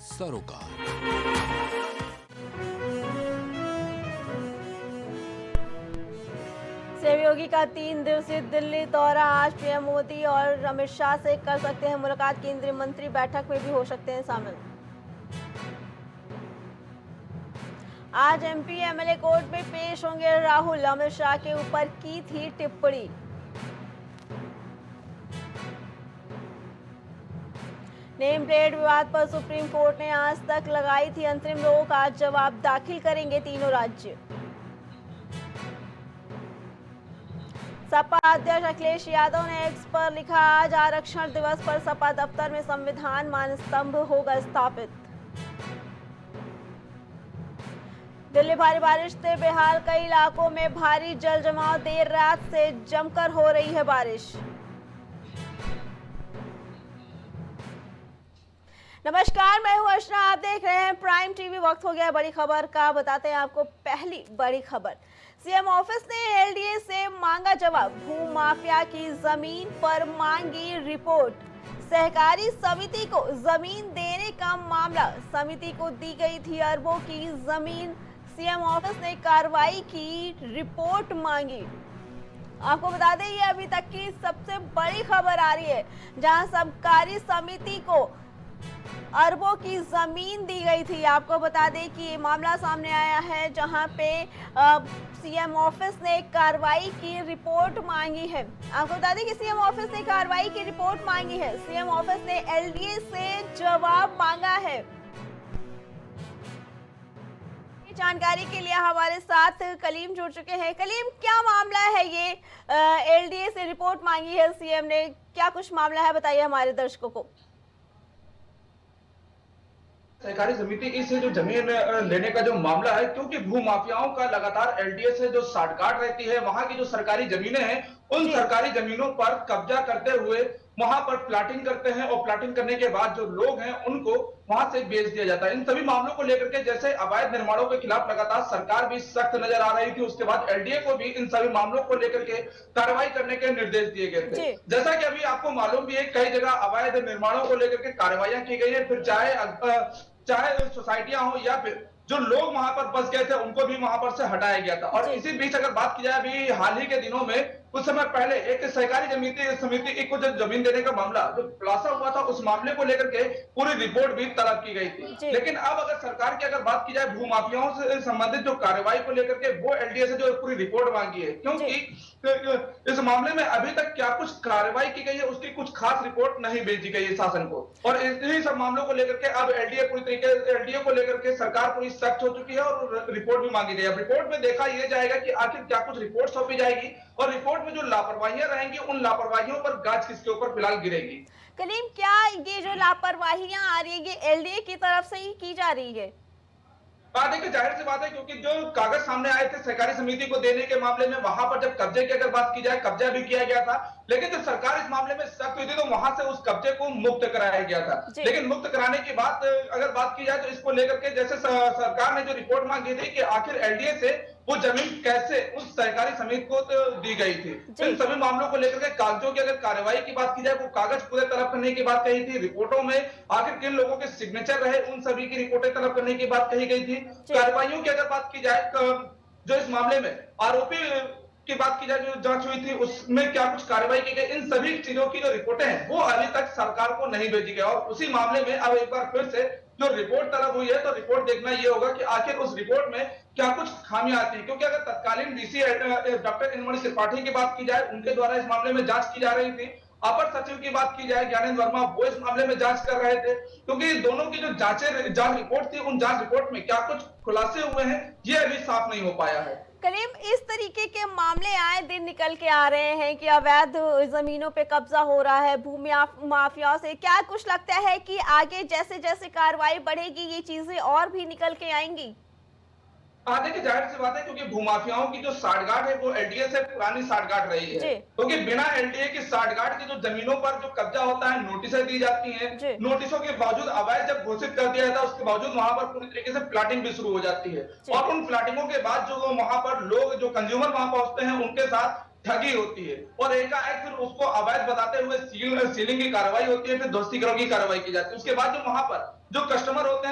सरोकार। सीएम योगी का 3 दिवसीय दिल्ली दौरा। आज पीएम मोदी और अमित शाह से कर सकते हैं मुलाकात। केंद्रीय मंत्री बैठक में भी हो सकते हैं शामिल। आज एमपी एमएलए कोर्ट में पेश होंगे राहुल। अमित शाह के ऊपर की थी टिप्पणी। नेम प्लेट विवाद पर सुप्रीम कोर्ट ने आज तक लगाई थी अंतरिम रोक। आज जवाब दाखिल करेंगे तीनों राज्य। सपा अध्यक्ष अखिलेश यादव ने एक्स पर लिखा, आज आरक्षण दिवस पर सपा दफ्तर में संविधान मानस्तंभ होगा स्थापित। दिल्ली भारी बारिश से बेहाल, कई इलाकों में भारी जल जमाव। देर रात से जमकर हो रही है बारिश। नमस्कार, मैं हूं अर्चना, आप देख रहे हैं प्राइम टीवी। वक्त हो गया बड़ी खबर का। बताते हैं आपको पहली बड़ी खबर। सीएम ऑफिस ने एलडीए से मांगा जवाब। भू माफिया की जमीन पर मांगी रिपोर्ट। सहकारी समिति को जमीन देने का मामला, समिति को दी गई थी अरबों की जमीन। सीएम ऑफिस ने कार्रवाई की, रिपोर्ट मांगी। आपको बता दें ये अभी तक की सबसे बड़ी खबर आ रही है, जहां सहकारी समिति को अरबों की जमीन दी गई थी। आपको बता दें कि ये मामला सामने आया है, जहां पे सीएम ऑफिस ने कार्रवाई की रिपोर्ट मांगी है। आपको बता दें कि सीएम ऑफिस ने कार्रवाई की रिपोर्ट मांगी है। सीएम ऑफिस ने एलडीए से जवाब मांगा है। जानकारी के लिए हमारे साथ कलीम जुड़ चुके हैं। कलीम, क्या मामला है ये? एलडीए से रिपोर्ट मांगी है सीएम ने, क्या कुछ मामला है, बताइए हमारे दर्शकों को। सहकारी समिति से जो जमीन लेने का जो मामला है, क्योंकि भू माफियाओं का लगातार एलडीए से जो साठगांठ रहती है, वहां की जो सरकारी जमीनें हैं, उन सरकारी जमीनों पर कब्जा करते हुए वहां पर प्लाटिंग करते हैं और प्लाटिंग करने के बाद जो लोग हैं उनको वहां से बेच दिया जाता है। इन सभी मामलों को लेकर के जैसे अवैध निर्माणों के खिलाफ लगातार सरकार भी सख्त नजर आ रही थी, उसके बाद एलडीए को भी इन सभी मामलों को लेकर के कार्रवाई करने के निर्देश दिए गए थे। जैसा कि अभी आपको मालूम भी है, कई जगह अवैध निर्माणों को लेकर के कार्रवाइयां की गई है, फिर चाहे सोसाइटियां हो या फिर जो लोग वहां पर बस गए थे उनको भी वहां पर से हटाया गया था। और इसी बीच अगर बात की जाए, अभी हाल ही के दिनों में कुछ समय पहले एक सहकारी समिति को जो जमीन देने का मामला जो खुलासा हुआ था, उस मामले को लेकर के पूरी रिपोर्ट भी तलब की गई थी। लेकिन अब अगर सरकार की अगर बात की जाए, भू माफियाओं से संबंधित जो कार्रवाई को लेकर के वो एलडीए से जो पूरी रिपोर्ट मांगी है, क्योंकि इस मामले में अभी तक क्या कुछ कार्रवाई की गई है उसकी कुछ खास रिपोर्ट नहीं भेजी गई है शासन को। और इन्हीं सब मामलों को लेकर के अब एलडीए को लेकर के सरकार पूरी सख्त हो चुकी है और रिपोर्ट भी मांगी गई है। रिपोर्ट में देखा यह जाएगा कि आखिर क्या कुछ रिपोर्ट सौंपी जाएगी और रिपोर्ट में जो लापरवाहियां रहेंगी उन लापरवाहियों पर गाज किसके ऊपर फिलहाल गिरेगी। कलीम, क्या ये जो लापरवाहियां आ रही है ये एलडीए की तरफ से ही की जा रही है? देखिए, जाहिर सी बात है, क्योंकि जो कागज सामने आए थे सहकारी समिति को देने के मामले में, वहां पर जब कब्जे की अगर बात की जाए, कब्जा भी किया गया था, लेकिन जब सरकार इस मामले में सख्त हुई थी तो वहां से उस कब्जे को मुक्त कराया गया था। लेकिन मुक्त कराने की बात अगर बात की जाए तो इसको लेकर के जैसे सरकार ने जो रिपोर्ट मांगी थी कि आखिर एलडीए से वो जमीन कैसे उस सहकारी समिति को दी गई थी, इन सभी मामलों को लेकर के कागजों की अगर कार्रवाई की बात की जाए, वो कागज पूरे तलब करने की बात कही थी। रिपोर्टों में आखिर किन लोगों के सिग्नेचर रहे, उन सभी की रिपोर्टें तलब करने की बात कही गई थी। कार्रवाइयों की अगर बात की जाए, जो इस मामले में आरोपी की बात की जाए, जो जांच हुई थी उसमें क्या कुछ कार्रवाई की गई, इन सभी चीजों की जो रिपोर्टें हैं वो अभी तक सरकार को नहीं भेजी गई। और उसी मामले में अब एक बार फिर से जो रिपोर्ट तलब हुई है, तो रिपोर्ट देखना ये होगा कि आखिर उस रिपोर्ट में क्या कुछ खामियां आती है। क्योंकि अगर तत्कालीन डीसी डॉक्टर इनमणि त्रिपाठी की बात की जाए, उनके द्वारा इस मामले में जांच की जा रही थी। अपर सचिव की बात की जाए ज्ञानेंद्र वर्मा, वो इस मामले में जांच कर रहे थे, क्योंकि दोनों की जो जांच रिपोर्ट थी, उन जांच रिपोर्ट में क्या कुछ खुलासे हुए हैं ये अभी साफ नहीं हो पाया है। कलीम, इस तरीके के मामले आए दिन निकल के आ रहे हैं कि अवैध जमीनों पे कब्जा हो रहा है भूमि माफियाओं से। क्या कुछ लगता है कि आगे जैसे जैसे कार्रवाई बढ़ेगी ये चीजें और भी निकल के आएंगी? देखिए, जाहिर सी बात है, क्योंकि भूमाफियाओं की जो साठगांठ है वो एलडीए से पुरानी साठगांठ रही है, क्योंकि बिना एलडीए की साठगांठ की जो जमीनों पर जो कब्जा होता है नोटिसें दी जाती हैं, नोटिसों के बावजूद अवैध जब घोषित कर दिया जाता है उसके बावजूद वहां पर पूरी तरीके से प्लाटिंग भी शुरू हो जाती है। और उन प्लाटिंगों के बाद जो वहां पर लोग जो कंज्यूमर वहां पहुंचते हैं उनके साथ ठगी होती है और एकाएक फिर उसको अवैध बताते हुए सीलिंग की कार्रवाई होती है, फिर ध्वस्तीकरण की कार्रवाई की जाती है। उसके बाद जो वहां पर जो कस्टमर होते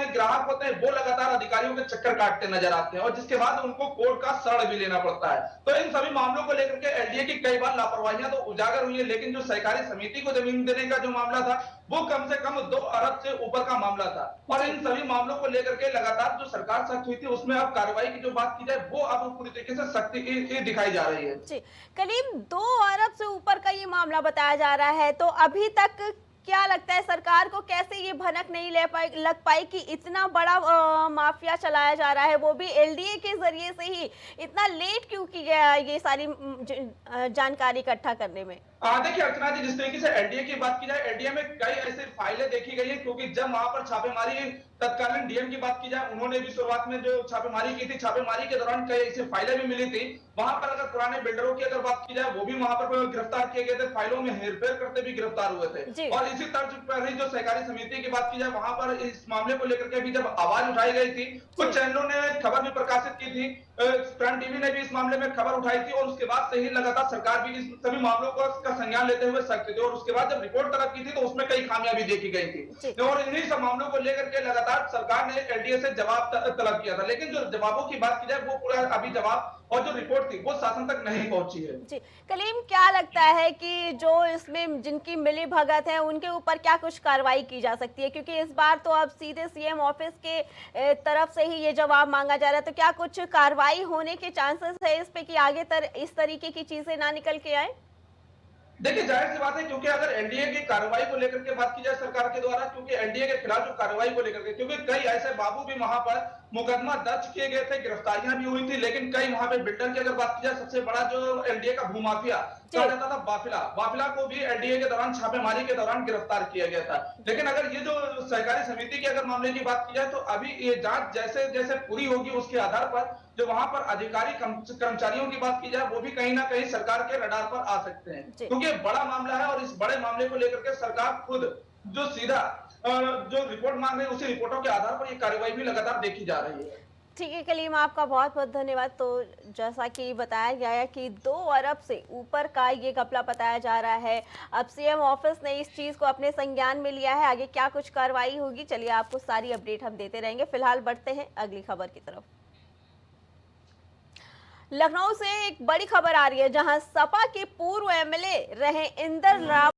खिलाफ होते हैं वो लगातार अधिकारियों के चक्कर काटते नजर आते हैं और जिसके बाद उनको कोर्ट का शरण भी लेना पड़ता है। तो इन सभी मामलों को लेकर के एलडीए की कई बार लापरवाहियां तो उजागर हुई है, लेकिन जो सहकारी समिति को जमीन देने का जो मामला था वो कम से कम 2 अरब से ऊपर का मामला था और इन सभी मामलों को लेकर के लगातार जो सरकार सख्त हुई थी उसमें अब कार्रवाई की जो बात की जाए वो अब पूरी तरीके से सख्ती दिखाई जा रही है। जी, करीब 2 अरब से ऊपर का ये मामला बताया जा रहा है, तो अभी तक क्या लगता है सरकार को कैसे ये भनक नहीं लग पाई कि इतना बड़ा माफिया चलाया जा रहा है, वो भी एलडीए के जरिए से ही? इतना लेट क्यों की गया ये सारी जानकारी इकट्ठा करने में? देखिए अर्चना जी, जिस तरीके से एलडीए की बात की जाए, एलडीए में कई ऐसे फाइलें देखी गई है क्योंकि जब वहां पर छापेमारी तत्कालीन डीएम की बात की जाए, उन्होंने भी शुरुआत में जो छापेमारी की थी, छापेमारी के दौरान कई ऐसी फाइलें भी मिली थी। वहां पर अगर पुराने बिल्डरों की अगर बात की जाए वो भी वहां पर गिरफ्तार किए गए थे, फाइलों में हेरफेर करते भी गिरफ्तार हुए थे। और इसी तर्ज पर ही जो सहकारी समिति की बात की जाए वहां पर इस मामले को लेकर के भी जब आवाज उठाई गई थी, कुछ चैनलों ने खबर भी प्रकाशित की थी, प्राइम टीवी ने भी इस मामले में खबर उठाई थी और उसके बाद से ही लगातार सरकार भी इस सभी मामलों का संज्ञान लेते हुए सख्त थी और उसके बाद जब रिपोर्ट तलब की थी तो उसमें कई खामियां भी देखी गई थी और इन्हीं सब मामलों को लेकर के लगातार सरकार ने एलडीए से जवाब तलब किया था, लेकिन जो जवाबों की बात की जाए वो पूरा अभी जवाब और जो रिपोर्ट थी वो शासन तक नहीं पहुंची है। जी, कलीम, क्या लगता है कि जो इसमें जिनकी मिली भगत है उनके ऊपर क्या कुछ कार्रवाई की जा सकती है, क्योंकि इस बार तो अब सीधे सीएम ऑफिस के तरफ से ही ये जवाब मांगा जा रहा है, तो क्या कुछ कार्रवाई होने के चांसेस है इस पे कि आगे इस तरीके की चीजें ना निकल के आए? देखिए जाहिर सी बात है क्योंकि अगर एनडीए की कार्रवाई को लेकर के बात की जाए सरकार के द्वारा, क्योंकि एनडीए के खिलाफ जो कार्रवाई को लेकर के, क्योंकि कई ऐसे बाबू भी वहां पर मुकदमा दर्ज किए गए थे, गिरफ्तारियां भी हुई थी, लेकिन कई वहां पे बिल्डर की अगर बात की जाए, सबसे बड़ा जो एनडीए का भूमाफिया कहा जाता था बाफिला को भी एनडीए के दौरान छापेमारी के दौरान गिरफ्तार किया गया था। लेकिन अगर ये जो सहकारी समिति के अगर मामले की बात की जाए तो अभी ये जांच जैसे जैसे पूरी होगी उसके आधार पर जो वहां पर अधिकारी कर्मचारियों की बात की जाए वो भी कहीं ना कहीं सरकार के रडार पर आ सकते हैं, क्योंकि बड़ा मामला है और इस बड़े मामले को लेकर के सरकार खुद जो सीधा जो रिपोर्ट मांग रही है उसी रिपोर्टों के आधार पर ये कार्रवाई भी लगातार देखी जा रही है। ठीक है कलीम, आपका बहुत बहुत धन्यवाद। तो जैसा कि बताया गया है कि 2 अरब से ऊपर का ये घपला बताया जा रहा है। अब सीएम ऑफिस ने इस चीज़ को अपने संज्ञान में लिया है, आगे क्या कुछ कार्रवाई होगी चलिए आपको सारी अपडेट हम देते रहेंगे। फिलहाल बढ़ते हैं अगली खबर की तरफ। लखनऊ से एक बड़ी खबर आ रही है जहां सपा के पूर्व एमएलए रहे इंदर राव